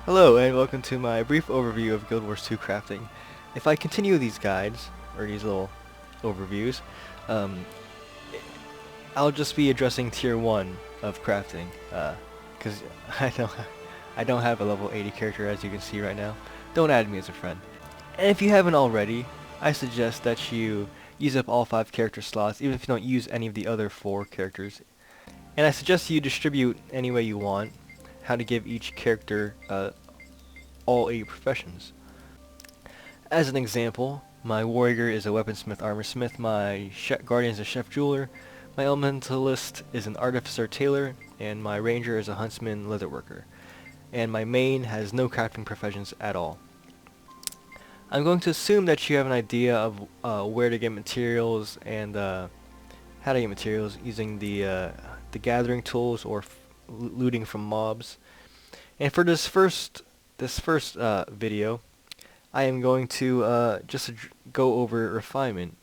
Hello and welcome to my brief overview of Gw2 crafting. If I continue these guides, or these little overviews, um, I'll just be addressing tier 1 of crafting, because I don't have a level 80 character as you can see right now. Don't add me as a friend. And if you haven't already, I suggest that you use up all 5 character slots, even if you don't use any of the other 4 characters. And I suggest you distribute any way you want, how to give each character all 8 professions. As an example, my warrior is a weaponsmith armorsmith, my guardian is a chef jeweler, my elementalist is an artificer tailor, and my ranger is a huntsman leatherworker. And my main has no crafting professions at all. I'm going to assume that you have an idea of where to get materials and how to get materials using the gathering tools or looting from mobs. And for this first video, I am going to just go over refinement,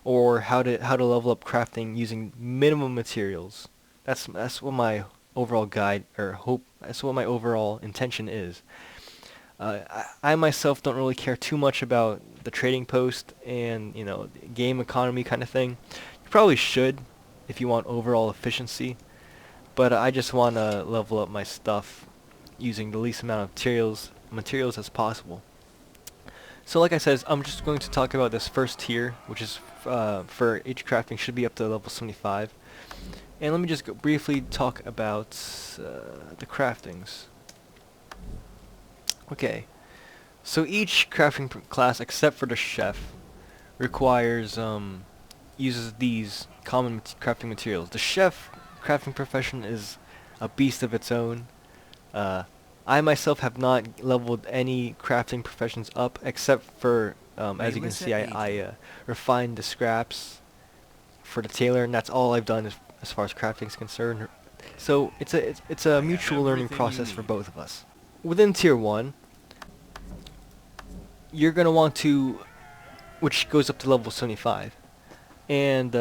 or how to level up crafting using minimum materials. That's what my overall guide that's what my overall intention is. I myself don't really care too much about the trading post and game economy kind of thing. You probably should if you want overall efficiency, but I just want to level up my stuff using the least amount of materials as possible. So like I said, I'm just going to talk about this first tier, which is for each crafting should be up to level 75. And let me just briefly talk about the craftings. Okay, so each crafting class except for the chef requires uses these common crafting materials. The chef crafting profession is a beast of its own. I myself have not leveled any crafting professions up except for, as you can see, I refined the scraps for the tailor, and that's all I've done as far as crafting is concerned. So it's a mutual learning process for both of us. Within tier 1, you're gonna want to, which goes up to level 75, and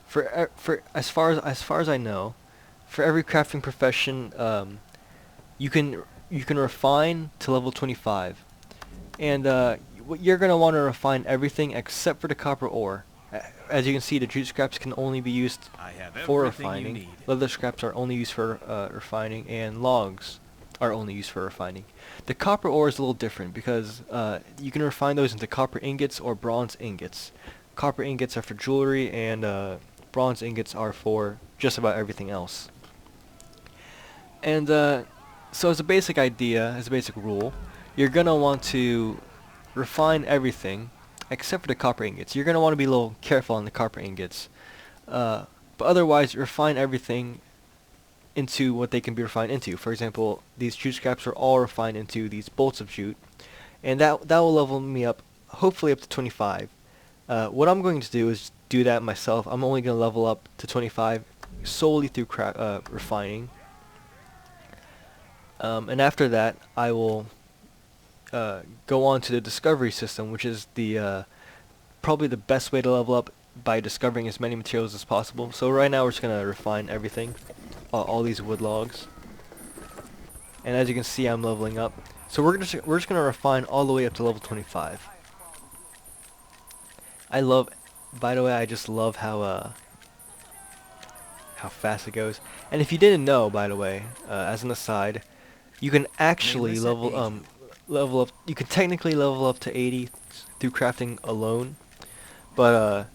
for as far as I know, for every crafting profession, you can refine to level 25, and you're gonna want to refine everything except for the copper ore. As you can see, the jute scraps can only be used for refining. Leather scraps are only used for refining, and logs are only used for refining. The copper ore is a little different because you can refine those into copper ingots or bronze ingots. Copper ingots are for jewelry, and bronze ingots are for just about everything else. And so as a basic idea, as a basic rule, you're gonna want to refine everything except for the copper ingots. You're gonna want to be a little careful on the copper ingots, but otherwise refine everything into what they can be refined into. For example, these jute scraps are all refined into these bolts of jute, and that will level me up, hopefully up to 25. What I'm going to do is do that myself. I'm only going to level up to 25 solely through refining. And after that, I will go on to the discovery system, which is the probably the best way to level up by discovering as many materials as possible. So right now we're just going to refine everything, all these wood logs. And as you can see, I'm leveling up. So we're just going to refine all the way up to level 25. By the way, I just love how fast it goes. And if you didn't know, by the way, as an aside, you can actually level up. You can technically level up to 80 through crafting alone, but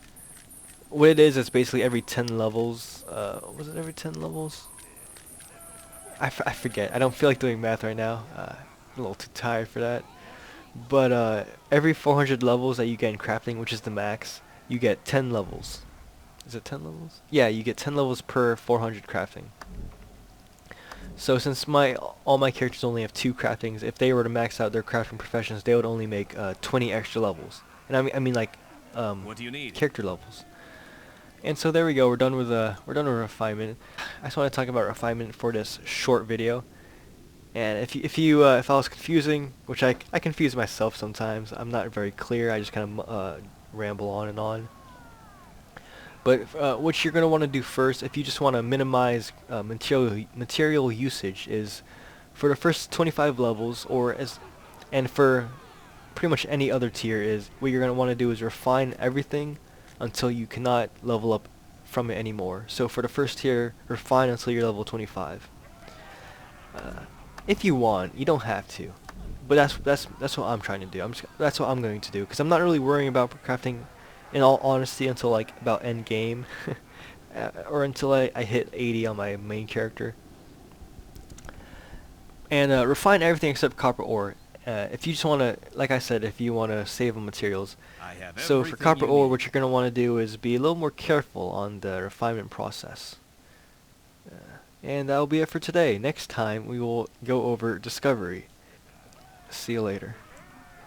what it is basically every 10 levels. Was it every 10 levels? I forget. I don't feel like doing math right now. I'm a little too tired for that. But every 400 levels that you get in crafting, which is the max, you get 10 levels. Is it 10 levels? Yeah, you get 10 levels per 400 crafting. So since all my characters only have 2 craftings, if they were to max out their crafting professions, they would only make 20 extra levels. And I mean like what do you need? Character levels. And so there we go. We're done with refinement. I just want to talk about refinement for this short video. And if I was confusing, which I confuse myself sometimes, I'm not very clear. I just kind of ramble on and on. But what you're going to want to do first, if you just want to minimize material usage, is For the first 25 levels, and for pretty much any other tier, is what you're going to want to do is refine everything until you cannot level up from it anymore. So for the first tier, refine until you're level 25. If you want, you don't have to, but that's what I'm trying to do. That's what I'm going to do, because I'm not really worrying about crafting, in all honesty, until like about end game, or until I hit 80 on my main character. And refine everything except copper ore. If you just want to, like I said, if you want to save on materials. So for copper ore, what you're going to want to do is be a little more careful on the refinement process. And that'll be it for today. Next time we will go over discovery. See you later.